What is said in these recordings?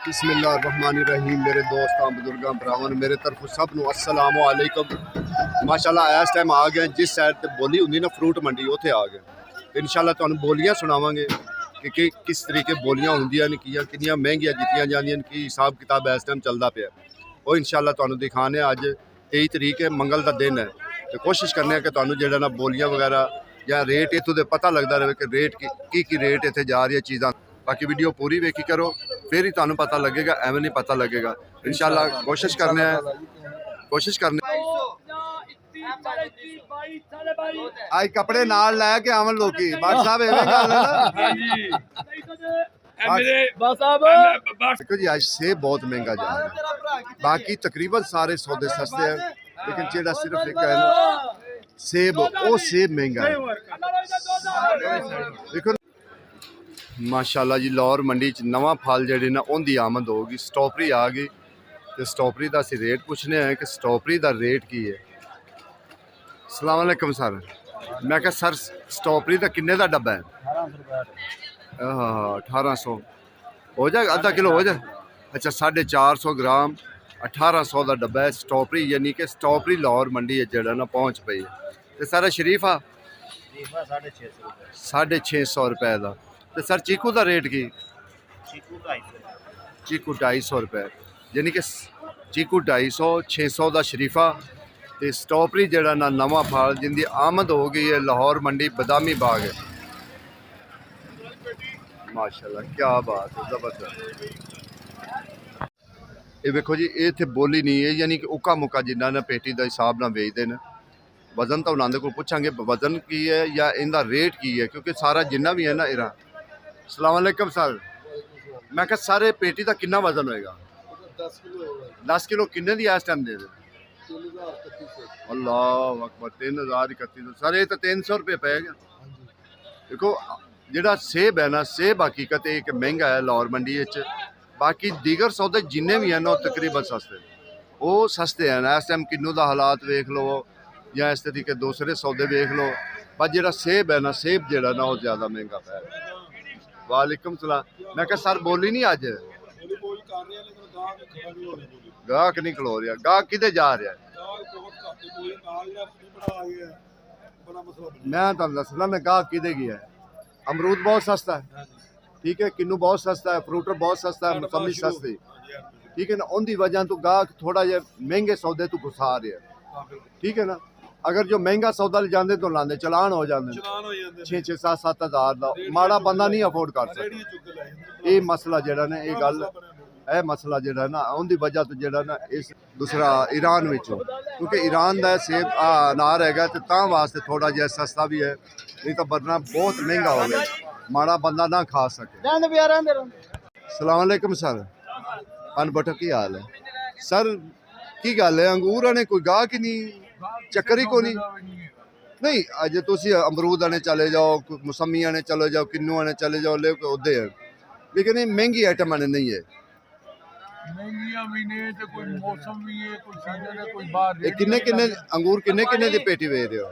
बिस्मिल्लाहिर्रहमानिर्रहीम। मेरे दोस्तों बुजुर्गों भरावां मेरे तरफ सब नूं अस्सलाम वालेकुम। माशाअल्लाह इस टाइम आ गए जिस साइड ते बोली हुंदी ना फ्रूट मंडी उत्थे आ गए। इंशाअल्लाह तुहानूं बोलियां सुनावांगे कि किस तरीके बोलियां हुंदियां ने किन्नियां महंगियां दित्तियां जांदियां ने, की हिसाब किताब इस टाइम चलदा पिया वो इंशाअल्लाह तुहानूं दिखाने। अज 23 तरीक है, मंगल का दिन है, तो कोशिश करने कि तुहानूं जिहड़ा ना बोलियां वगैरह या रेट इत्थों दे पता लगता रहे कि रेट की रेट इत्थे जा रही है चीज़ां। बाकी वीडियो पूरी वेखी करो फिर ही तुहानूं पता लगेगा, एवं नहीं पता लगेगा। इंशाअल्लाह कोशिश करने आज कपड़े नाल लै के आवन लोकी बट साहब एवें गल है ना। देखो जी आज सेब बहुत महंगा जा रहा है, बाकी तकरीबन सारे सौदे सस्ते हैं, लेकिन जेड़ा सिर्फ एक है ना सेब, वो सेब महंगा है। देखो माशाल्लाह जी लाहौर मंडी च नवा फल जेह्ड़े ना उनकी आमद होगी। स्ट्रॉबेरी आ गई तो स्ट्रॉबेरी का असीं रेट पुछने हैं कि स्ट्रॉबेरी का रेट की है। अस्सलाम वालेकुम सर, मैं क्या सर स्ट्रॉबेरी का किन्ने का डब्बा है? 1800 हो जाएगा, आधा किलो हो जाए। अच्छा 450 ग्राम 1800 का डब्बा है स्ट्रॉबेरी, यानी कि स्ट्रॉबेरी लाहौर मंडी जड़ा ना पहुँच पई है। तो सर शरीफा 650 रुपए का। तो सर चीकू का रेट की? चीकू 250 रुपए, यानी कि चीकू 250, 600 का शरीफा। तो स्ट्रॉबेरी जड़ा ना नवा फल जिंदी आमद हो गई है लाहौर मंडी बदामी बाग है। माशाल्लाह क्या बात है, जबरदस्त। ये देखो जी ये इत्थे बोली नहीं है, यानी कि उका मुका जिन्ना ने पेटी का हिसाब ना बेचते हैं। वजन तो उन्होंने को पूछांगे वजन की है या इनका रेट की है, क्योंकि सारा जिन्ना भी है ना इरा। अस्सलाम वालेकुम सर, मैं क्या सारे पेटी का कितना वजन होएगा? 10 किलो किन्ने दी इस टाइम दे दे? अल्लाह अकबर 3031। सर ये तो 300 रुपये पै गया। देखो जेड़ा सेब है ना, सेब हकीकत एक महंगा है लाहौर मंडी। बाकी दीगर सौदे जिन्ने भी हैं ना तकरीबन सस्ते, वो सस्ते हैं ना। इस टाइम किन्नू का हालात वेख लो या इस तरीके दूसरे सौदे वेख लो, पर जो सेब है ना, सेब जो ना वो ज़्यादा महंगा पै। वालेकुम सलाम। मैं क्या सर बोली नहीं अज? गाहक नहीं खलो रहा, गाहक किधे जा रहा है? मैं तुम दसना मैं गाहक किधे गया है। अमरूद बहुत सस्ता है, ठीक है, किन्नू बहुत सस्ता है, फ्रूटर बहुत सस्ता है, मौसमी सस्ती, ठीक है ना। उनकी वजह तो गाहक थोड़ा जहा महंगे सौदे तो घुसा रहे हैं, ठीक है ना। अगर जो महंगा सौदा ले जाते तो लाते चलान हो जाते 6-6, 7-7 हज़ार का, माड़ा बंदा नहीं अफोर्ड कर सकता। ये मसला जड़ा ना, ये गल यह मसला जड़ा ना उनकी वजह तो जड़ा ना इस दूसरा ईरान विचों, क्योंकि ईरान का सेब अनार है तो वास्ते थोड़ा जहा सस्ता भी है, नहीं तो वरना बहुत महंगा हो गया, माड़ा बंदा ना खा सके। सलाम वालेकुम सर, अनबटो की हाल है सर? की गल है अंगूर आने कोई गाहक ही नहीं, चक्कर ही को नहीं। अज तुम अमरूद आने चले जाओ, मौसमी आने चले जाओ, किन्नू आने चले जाओ, ले उदे हैं, लेकिन ये महंगी आइटम आने नहीं है। किन्ने किन्ने अंगूर किन्ने किन्ने दी पेटी वेच रहे हो?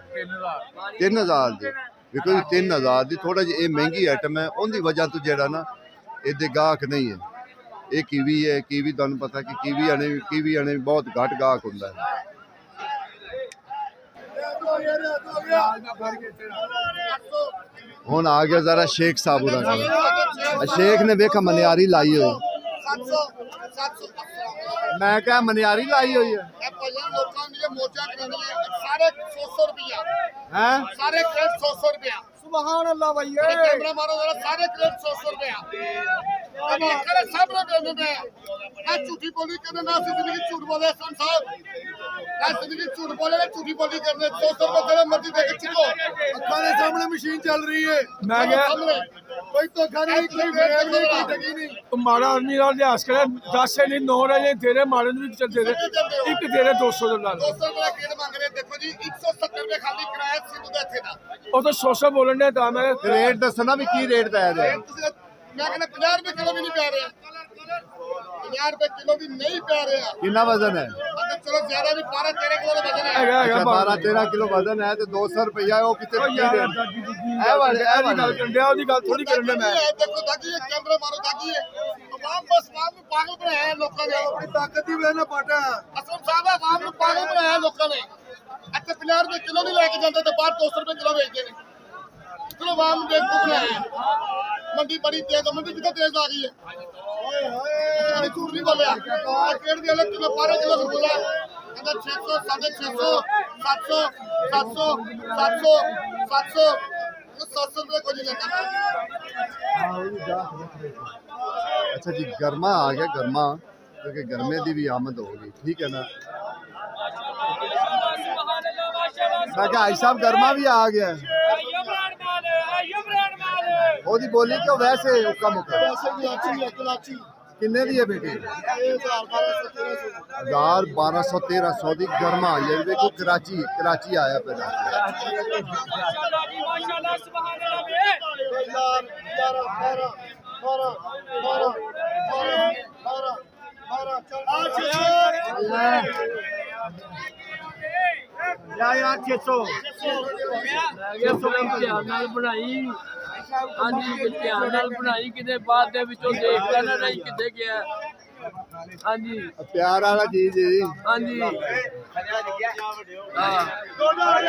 3000 दी। देखो 3000 दी थोड़ा जी महंगी आइटम है, उनकी वजह तो जड़ा ना ये गाहक नहीं है। ये कीवी है, कीवी तुहानूं पता कि कीवी आने बहुत घट गाहक होंदा है। हुण आ गया जरा शेख साहब उरा, शेख ने देखा मनियारी लाई हुई, मैं क्या मनियारी लाई हुई है सारे क्रेट 100 रुपया। सुभान अल्लाह भैया, कैमरा मारो जरा, सारे क्रेट 100 रुपया। अब करे सब लोग देने में ना झूठी बोली करने, ना जिंदगी झूठ बोले सन साहब, ना जिंदगी झूठ बोले ना झूठी बोली करने। 100 रुपये तेरे मर्जी देके चुको, अखाने सामने मशीन चल रही है, मैं क्या कोई तो खाने नहीं, कोई ब्रेक नहीं, कोई टकी नहीं। तुम मारा आदमी का लिहाज करे, 10 से नहीं 9 रहे तेरे मारे भी चलते थे, एक तेरे 200 रुपया क्रेट मांग रहे। देखो जी 170 रुपये खाली किराया सिर्फ थे ना, वो तो 100 बोलने था। मैं रेट दसना भी की रेट पै रहे? मैं कहना 50 रुपये किलो भी नहीं पै रहे, 50 रुपये किलो भी नहीं पै रहे। कितना वजन है? चलो ज्यादा भी 12-13 किलो वजन है, 12-13 किलो वजन है तो 200 रुपया है, वो कितने थोड़ी करने में। देखो ताकि कैमरा मारो ताकि आवाम बस पागल ਦਾਂਗੇ ਆਪਣੀ ਤਾਕਤ ਦੀ ਵੇਲੇ ਪਾਟਾ ਅਸਲ ਸਾਹਿਬ ਆਵਾਮ ਨੂੰ ਪਾਗਲ ਬਣਾਇਆ ਲੋਕਾਂ ਨੇ ਇੱਥੇ 50 ਰੁਪਏ ਕਿਲੋ ਨਹੀਂ ਲੈ ਕੇ ਜਾਂਦੇ ਤੇ ਬਾਹਰ 200 ਰੁਪਏ ਕਿਲੋ ਵੇਚਦੇ ਨੇ ਚਲੋ ਆਵਾਮ ਨੂੰ ਬੇਵਕੂਫ ਬਣਾਇਆ ਮੰਡੀ ਬੜੀ ਤੇਜ਼ ਮੰਡੀ ਕਿੱਥੇ ਤੇਜ਼ ਆ ਗਈ ਹੈ ਓਏ ਹੋਏ ਝੂਠ ਨਹੀਂ ਬੋਲਿਆ ਕੇੜ ਦੀ ਅਲੱਗ ਕਿਲੋ 12 ਕਿਲੋ ਖਰਬੂਜਾ ਕਹਿੰਦਾ 600 650 700 700 700 700 700 ਰੁਪਏ ਕੁਝ ਨਹੀਂ ਲੈਂਦਾ अच्छा जी गर्मा आ गया गर्मा क्योंकि गर्मे की भी आमद होगी ठीक है ना मैं क्या आई साहब गर्मा भी आ गया ओदी बोली क्यों वैसे हुक्का मुक्का किन्ने दी है बेटी 1200-1300 दी गर्मा आई है देखो कराची आया पे ਬਣਾਈ ਹਾਂਜੀ ਧਿਆਨ ਨਾਲ ਬਣਾਈ ਕਿਤੇ ਬਾਅਦ ਦੇ ਵਿੱਚੋਂ ਦੇਖ ਲੈਣਾ ਨਹੀਂ ਕਿੱਥੇ ਗਿਆ ਹਾਂਜੀ प्यार वाला चीज जी ਹਾਂਜੀ ਹਾਂ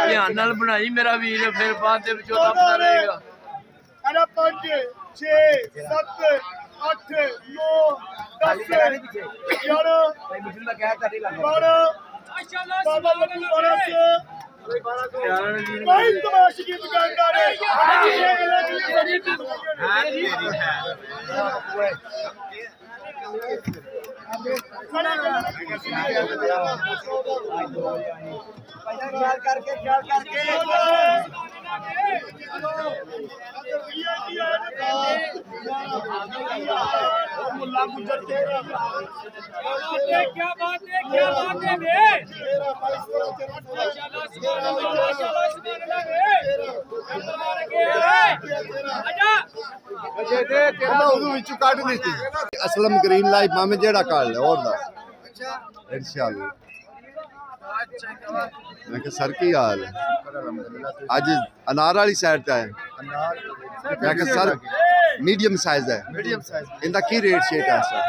ਧਿਆਨ ਨਾਲ ਬਣਾਈ ਮੇਰਾ ਵੀਰ ਫਿਰ ਬਾਅਦ ਦੇ ਵਿੱਚੋਂ ਲੱਭਦਾ ਰਹੇਗਾ ਅਰੇ 5 6 7 8 9 10 11 भाई तमाश की दुकानदार है मुल्ला गुजर तेरा क्या बात है असलम ग्रीन लाइफ मामे जेड़ा काल है और दा इंशाल्लाह मैं कि सर की हाल है आज अनार वाली साइड पे है मैं कि सर मीडियम साइज है इनका की रेट शेट है सर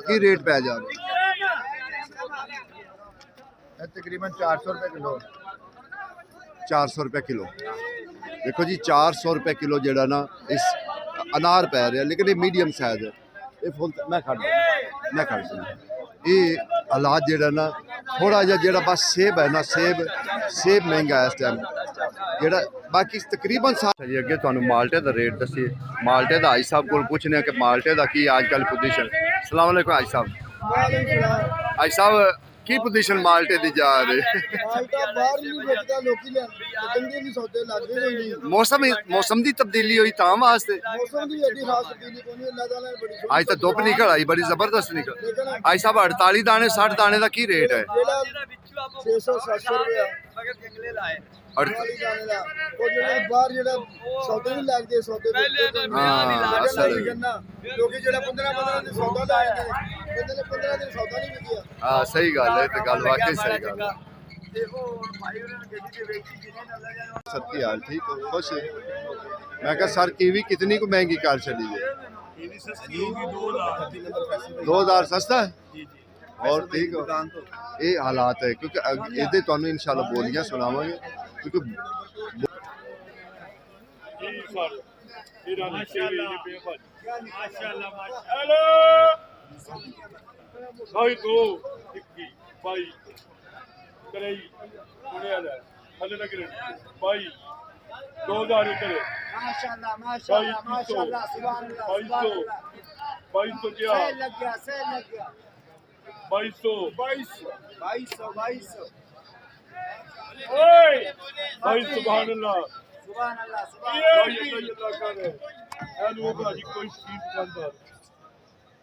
की रेट पे जा तकरीबन 400 रुपए किलो 400 रुपए किलो देखो जी 400 रुपए किलो जेड़ा ना इस अनार पै रहा लेकिन ये मीडियम साइज है ये फुल मैं खड़ ये हालात जेड़ा ना थोड़ा जिहा जेड़ा बस सेब है ना सेब महंगा है इस टाइम जेड़ा बाकी तकरीबन जी अगे तुहानू माल्टे दा रेट दसीए माल्टे दा आई साहब को पूछने कि माल्टे दा की आजकल पोजीशन अस्सलाम वालेकुम आई साहब आई साहब की पोजीशन माल्टे दी जा रही मौसम दी तब्दीली हुई तां वास्ते आज तो धुप निकल आई बड़ी जबरदस्त निकल आई साहब 48 दाने 60 दाने का की रेट है हाँ सही गल है तो गल वाकई सही गल सर की हाल ठीक हो खुश है मैं कहा सर कीवी कितनी को महंगी कर चली है 2000 सस्ता है और ठीक हो ये हालात है क्योंकि ये तो इंशाल्लाह बोलियां सुनावांगे क्योंकि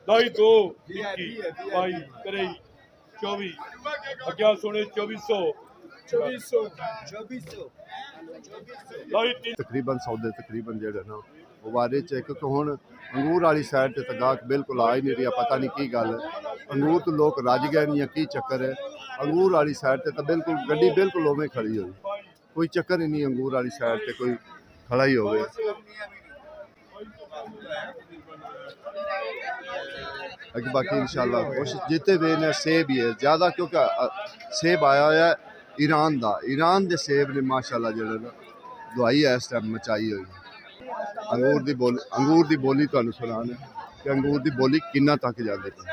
ढाई दो 22 करे 24 अग्यारह सोने 2400 तकरीबन सौदे तकरीबन जेड़ा ना वो बारे च क्योंकि हुण अंगूर वाली साइड ते तो गाहक बिल्कुल आ ही नहीं रहा पता नहीं की गल है अंगूर तो लोग रज गए नहीं की चक्कर है अंगूर वाली साइड ते तो बिल्कुल गड्डी बिल्कुल उवें खड़ी हुई कोई चक्कर ही नहीं अंगूर वाली साइड ते कोई खड़ा ही हो बाकी इंशाल्लाह कोशिश जितने वे ने सेब ही है ज़्यादा क्योंकि सेब आया हुआ है ईरान का ईरान के सेब ने माशाल्लाह जो दवाई है इस टाइम मचाई हुई अंगूर की बोली तुहानू सुनाने कि अंगूर की बोली किन्ना तक जाते पे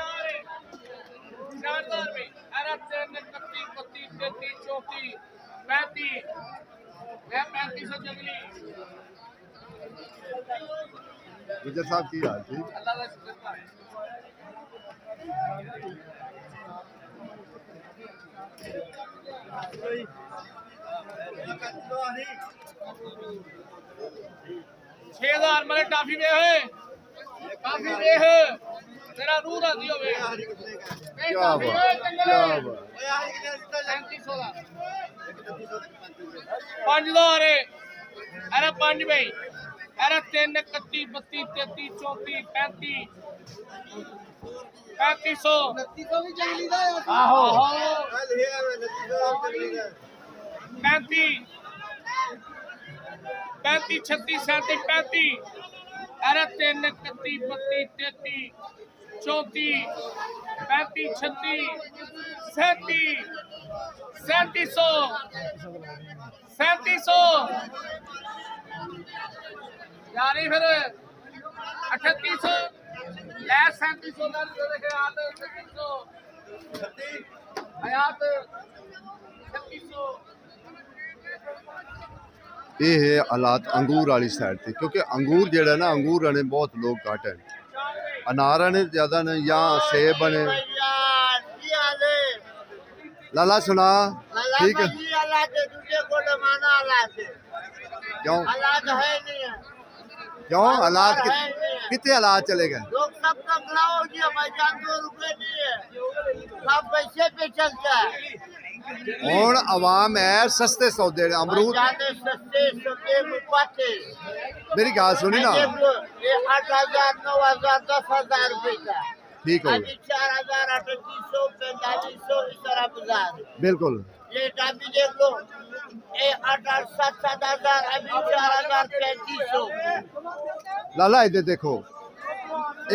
गुजर साहब की हाल जी मेरे टाफी वे है काफी वे है तेरा रूह राजी होवे क्या बात 5000 अरे 5 भाई अरे 3 31 32 33 34 35 3500 आहो 35 36 37 35 अरे 3 31 32 33 34 35 36 37 3700 यानी फिर 3800 ले 3700 का देखे आते 3600 हयात 3600 ये है हालात अंगूर वाली साइड से क्योंकि अंगूर जड़ा ना अंगूर आने बहुत लोग घट है अनार आने ज्यादा ने या सेब बने लाला सुना ठीक है क्यों क्यों हालात कितने हालात चले गए लोग सब तगड़ा हो गया भाईजान 2 रुपए नहीं है सब पैसे पे चलता है और आवाम है सस्ते सौदे ने अमरूद सस्ते सस्ते मुपाते मेरी गाल सुनी ना ये 8,000 9,000 10,000 रुपए का ठीक हो अभी 4,000 3800 4500 इस तरह बाजार बिल्कुल ये अभी देख लो ये 8,000 7,000 अभी 4,000 3500 लाला इधर देखो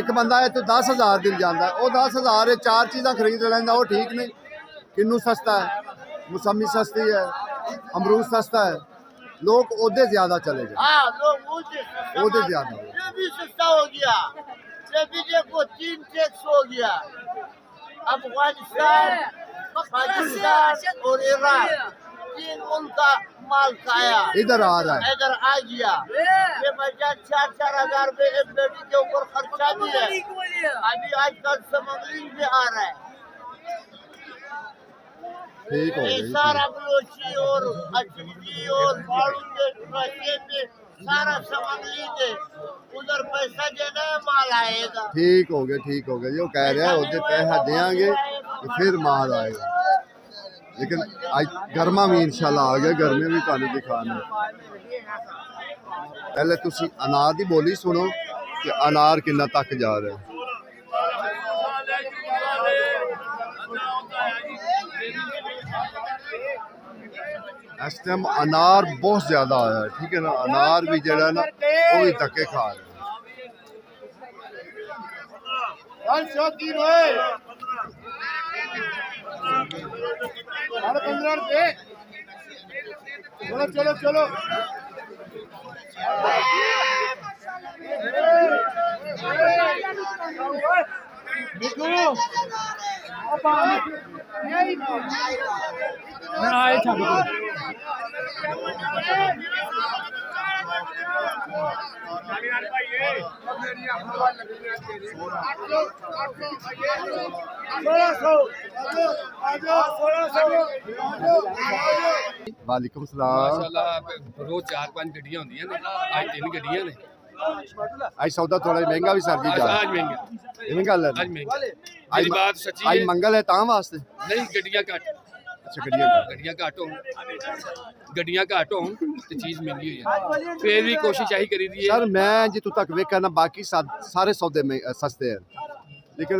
एक बंदा है तो 10,000 दिन जाता है वो 10,000 चार चीज़ा खरीद लेंदा वो ठीक नहीं किन्नू सस्ता है मौसमी सस्ती है अमरूद सस्ता है लोग ओदे ज्यादा चले गए हाँ लोग ओदे ज्यादा ये भी सस्ता हो गया ये भी देखो 3 टैक्स हो गया अफगानिस्तान पाकिस्तान और ईरान 3 उनका माल खाया इधर आ रहा है इधर आ गया ये बच्चा 4,000 रुपए एक बेटी के ऊपर खर्चा भी है अभी आजकल स्मगलिंग भी आ रहा है ठीक हो ये गई सारा बलोची और अचली और बाड़ू के रास्ते में सारा स्मगलिंग है उधर पैसा देना है माल आएगा ठीक हो गया जो कह रहे हैं ओदे पैसा देंगे तो फिर माल आएगा लेकिन आज गर्मा भी इंशाल्लाह आ गया गर्मी भी तुहानू दिखाने पहले तुसी अनार की बोली सुनो कि अनार किन्ना तक जा रहा है इस टाइम अनार बहुत ज्यादा आया है ठीक है ना अनार भी जड़ा ना वो भी धक्के खा रहे हैं 15 रुपए चलो चलो वालेकुम सलाम माशाल्लाह रोज 4-5 गड्डियां होंदियां ने आज 3 गड्डियां ने आज सौदा थोड़ा महंगा भी सर जी जा आज महंगा इवें गल है आज महंगा मेरी बात सच्ची आज है मंगल है ता वास्ते नहीं गड्डियां घट अच्छा गड्डियां घट होन ते चीज महंगी हो जाए फिर भी कोशिश यही करी दी है सर मैं जितों तक वेखा ना बाकी सारे सौदे में सस्ते हैं लेकिन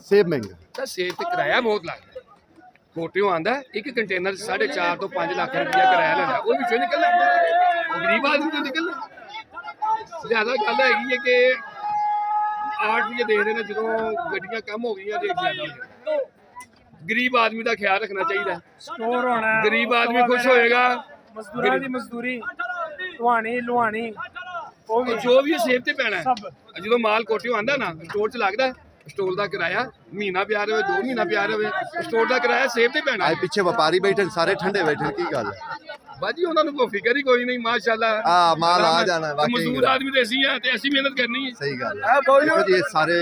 सेब महंगा तो सेब ते किराया बहुत लगदा कोटियों आंदा एक कंटेनर 4.5 तो 5 लाख रुपया किराया लेंदा वो विचों निकलना गरीब आदमी तो निकलना ज्यादा गल हैगी है कि ਆੜਤੀਏ ਦੇਖਦੇ ਨੇ ਜਦੋਂ ਗੱਡੀਆਂ ਕੰਮ ਹੋ ਗਈਆਂ ਰੇਟ ਜ਼ਿਆਦਾ ਹੋ ਜਾਂਦਾ। ਗਰੀਬ ਆਦਮੀ ਦਾ ਖਿਆਲ ਰੱਖਣਾ ਚਾਹੀਦਾ। ਸਟੋਰ ਹੋਣਾ, ਗਰੀਬ ਆਦਮੀ ਖੁਸ਼ ਹੋਏਗਾ। ਮਜ਼ਦੂਰਾਂ ਦੀ ਮਜ਼ਦੂਰੀ, ਢਵਾਣੀ ਲੁਹਾਣੀ, ਉਹ ਵੀ ਜੋ ਵੀ ਸੇਬ ਤੇ ਪੈਣਾ ਹੈ। ਸਭ ਜਦੋਂ ਮਾਲ ਕੋਟਿਓ ਆਂਦਾ ਨਾ ਸਟੋਰ 'ਚ ਲੱਗਦਾ, ਸਟੋਰ ਦਾ ਕਿਰਾਇਆ ਮਹੀਨਾ ਪਿਆ ਰਵੇ 2 ਮਹੀਨਾ ਪਿਆ ਰਵੇ, ਸਟੋਰ ਦਾ ਕਿਰਾਇਆ ਸੇਬ ਤੇ ਪੈਣਾ। ਅੱਜ ਪਿੱਛੇ ਵਪਾਰੀ ਬੈਠੇ ਨੇ, ਸਾਰੇ ਠੰਡੇ ਬੈਠੇ ਨੇ, ਕੀ ਗੱਲ ਹੈ? ਬਾਜੀ ਉਹਨਾਂ ਨੂੰ ਕੋਈ ਫਿਕਰ ਹੀ ਕੋਈ ਨਹੀਂ, ਮਾਸ਼ਾਅੱਲਾ। ਹਾਂ, ਮਾਲ ਆ ਜਾਣਾ, ਵਾਕਈ ਮਜ਼ਦੂਰ ਆਦਮੀ ਤੇ ਅਸੀਂ ਆ ਤੇ ਅਸੀਂ ਮਿਹਨਤ ਕਰਨੀ ਹੈ। ਸਹੀ ਗੱਲ ਹੈ। ਦੇਖੋ ਜੀ, ਇਹ ਸਾਰੇ